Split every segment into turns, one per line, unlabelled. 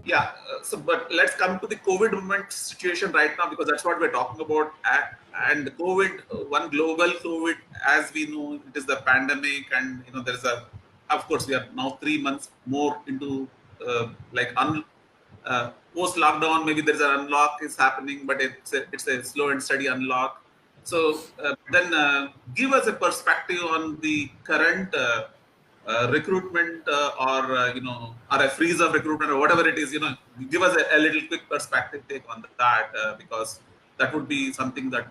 Yeah. But let's come to the COVID moment situation right now, because that's what we're talking about. And COVID, one global COVID, as we know, it is the pandemic, and there's of course, we are now 3 months more into like post lockdown. Maybe there's an unlock is happening, but it's a slow and steady unlock. So then, give us a perspective on the current. Recruitment, or a freeze of recruitment, or whatever it is, give us a little quick perspective take on that, because that would be something that,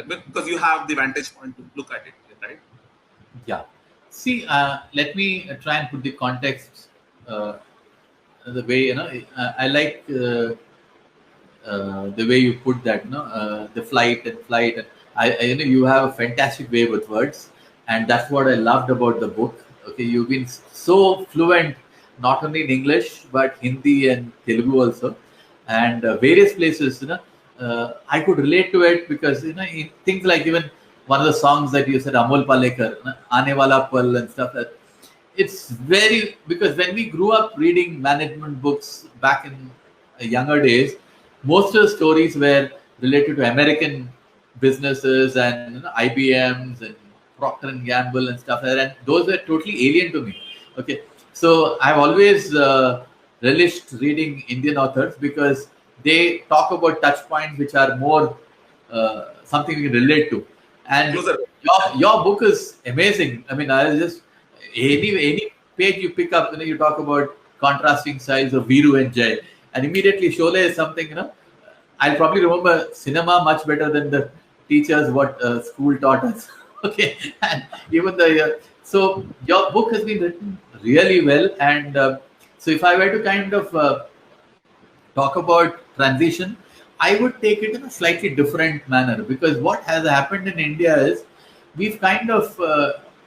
because you have the vantage point to look at it, right?
Yeah. See, let me try and put the context the way, I like the way you put that, the flight and flight. You have a fantastic way with words, and that's what I loved about the book. Okay, you've been so fluent, not only in English but Hindi and Telugu also, and various places. I could relate to it because in things like even one of the songs that you said, Amol Palekar, Aane Wala Pal and stuff. It's very, because when we grew up reading management books back in younger days, most of the stories were related to American businesses and IBMs and Procter and Gamble and stuff like that. And those were totally alien to me. Okay, so I've always relished reading Indian authors because they talk about touch points which are more something we can relate to. And your book is amazing. I mean, I just any page you pick up, you talk about contrasting styles of Viru and Jay, and immediately Sholay is something, I'll probably remember cinema much better than the teachers what school taught us. Okay, and even so your book has been written really well, and so if I were to kind of talk about transition, I would take it in a slightly different manner, because what has happened in India is we've kind of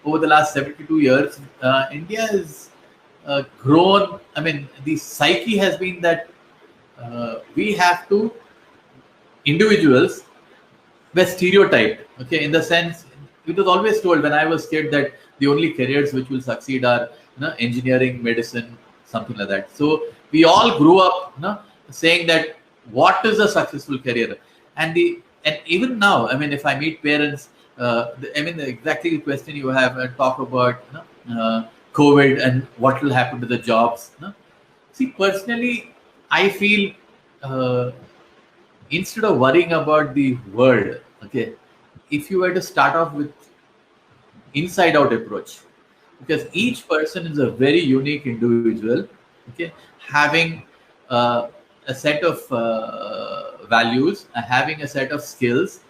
over the last 72 years, India has grown. I mean, the psyche has been that we have to, individuals were stereotyped. Okay, in the sense, it was always told when I was kid that the only careers which will succeed are engineering, medicine, something like that. So we all grew up saying that what is a successful career, and even now, I mean, if I meet parents, I mean, exactly the question you have talk about COVID and what will happen to the jobs. See, personally, I feel instead of worrying about the world, okay, if you were to start off with inside out approach, because each person is a very unique individual, okay, having a set of values, having a set of skills,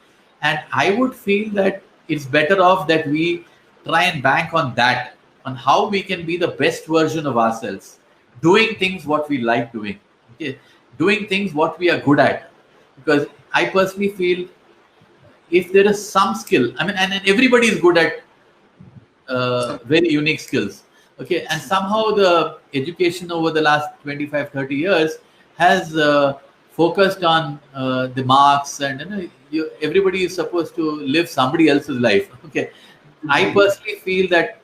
and I would feel that it's better off that we try and bank on that, on how we can be the best version of ourselves, doing things what we like doing, okay, doing things what we are good at. Because I personally feel if there is some skill, I mean, and everybody is good at very unique skills, okay, and somehow the education over the last 25-30 years has focused on the marks, and everybody is supposed to live somebody else's life. Okay, I personally feel that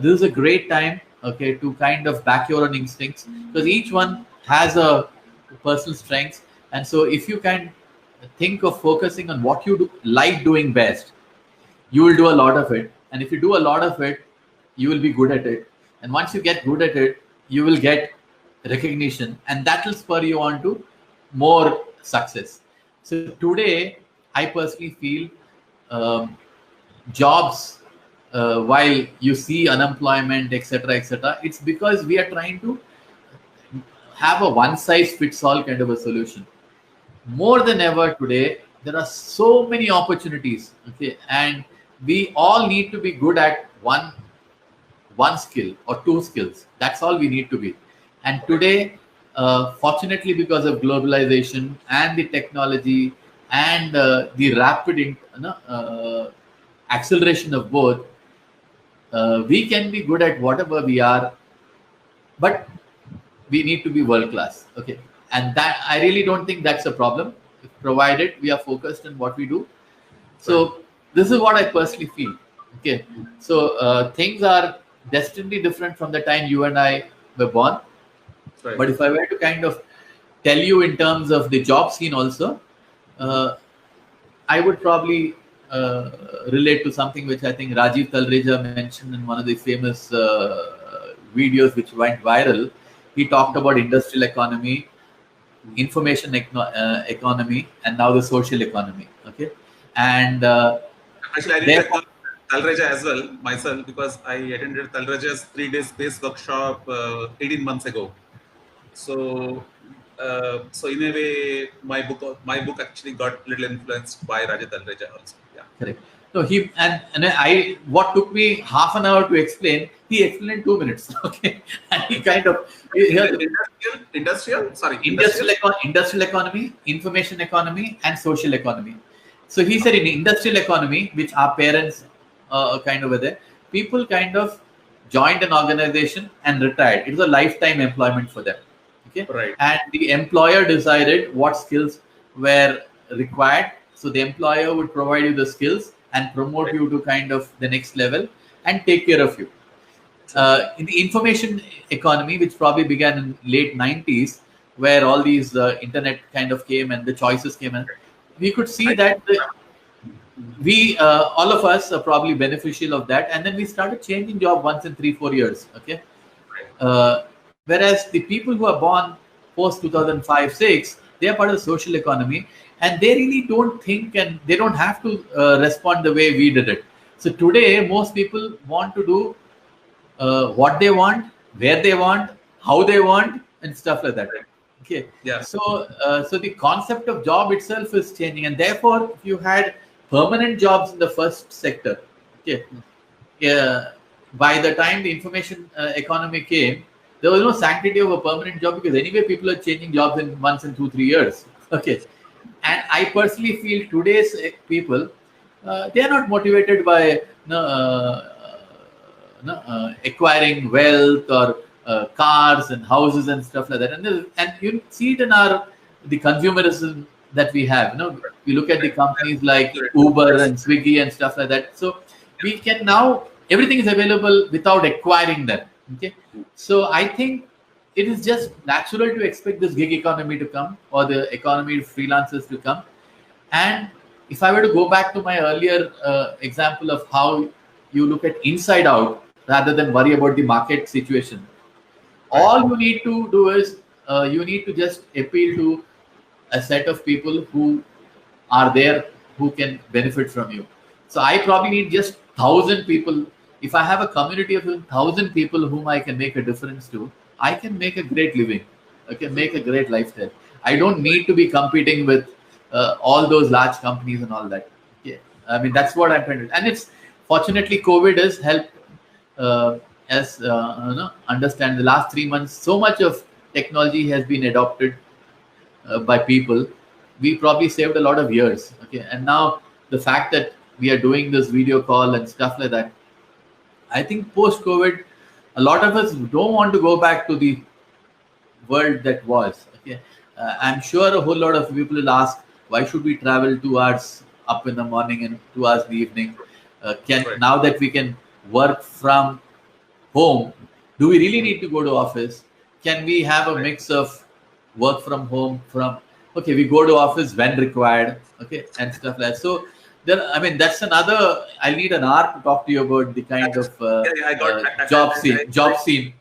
this is a great time, okay, to kind of back your own instincts, because each one has a personal strengths, and so if you can think of focusing on what you like doing best, you will do a lot of it, and if you do a lot of it, you will be good at it, and once you get good at it, you will get recognition, and that will spur you on to more success. So today, I personally feel jobs, while you see unemployment, etc., it's because we are trying to have a one-size-fits-all kind of a solution. More than ever today, there are so many opportunities, okay, and we all need to be good at one skill or two skills. That's all we need to be. And today, fortunately, because of globalization and the technology and the rapid acceleration of both, we can be good at whatever we are, but we need to be world class. Okay, and that I really don't think that's a problem, provided we are focused on what we do. So this is what I personally feel. Okay, so things are destined different from the time you and I were born.
Right.
But if I were to kind of tell you in terms of the job scene also, I would probably relate to something which I think Rajiv Talreja mentioned in one of the famous videos which went viral. He talked about industrial economy, information economy, and now the social economy. Okay, and
Actually, I did
therefore,
that Talreja as well myself, because I attended Talreja's 3-day space workshop 18 months ago. So, so in a way, my book actually got little influenced by Raja Talreja also. Yeah.
correct. So he and I what took me half an hour to explain, he explained in 2 minutes. Okay, and he kind of industrial economy, information economy, and social economy. So he said in industrial economy, which our parents kind of were there, people kind of joined an organization and retired. It was a lifetime employment for them. Okay,
Right.
and the employer decided what skills were required. So the employer would provide you the skills and promote you to kind of the next level and take care of you. In the information economy, which probably began in late 90s, where all these internet kind of came and the choices came in, we could see that we all of us are probably beneficial of that, and then we started changing job once in 3-4 years. Okay, whereas the people who are born post 2005-6, they are part of the social economy, and they really don't think and they don't have to respond the way we did it. So today, most people want to do what they want, where they want, how they want, and stuff like that. Okay.
Yeah.
So, so the concept of job itself is changing, and therefore, if you had permanent jobs in the first sector, okay, by the time the information economy came, there was no sanctity of a permanent job, because anyway, people are changing jobs in once in 2-3 years. Okay, and I personally feel today's people, they are not motivated by acquiring wealth or cars and houses and stuff like that, and you see it in the consumerism that we have. You look at the companies like Uber and Swiggy and stuff like that. So we can now, everything is available without acquiring them. Okay, so I think it is just natural to expect this gig economy to come, or the economy of freelancers to come. And if I were to go back to my earlier example of how you look at inside out rather than worry about the market situation, all you need to do is you need to just appeal to a set of people who are there who can benefit from you. So I probably need just 1,000 people. If I have a community of 1,000 people whom I can make a difference to, I can make a great living. I can make a great lifestyle. I don't need to be competing with all those large companies and all that. Yeah, I mean, that's what I'm trying to. And it's fortunately COVID has helped us understand the last 3 months. So much of technology has been adopted by people. We probably saved a lot of years. Okay, and now the fact that we are doing this video call and stuff like that, I think post COVID, a lot of us don't want to go back to the world that was. Okay, I'm sure a whole lot of people will ask, why should we travel 2 hours up in the morning and 2 hours in the evening? Now that we can work from home, do we really need to go to office? Can we have a mix of work from home, we go to office when required, okay, and stuff like that. So then, I mean, that's another, I need an hour to talk to you about the kind of job scene.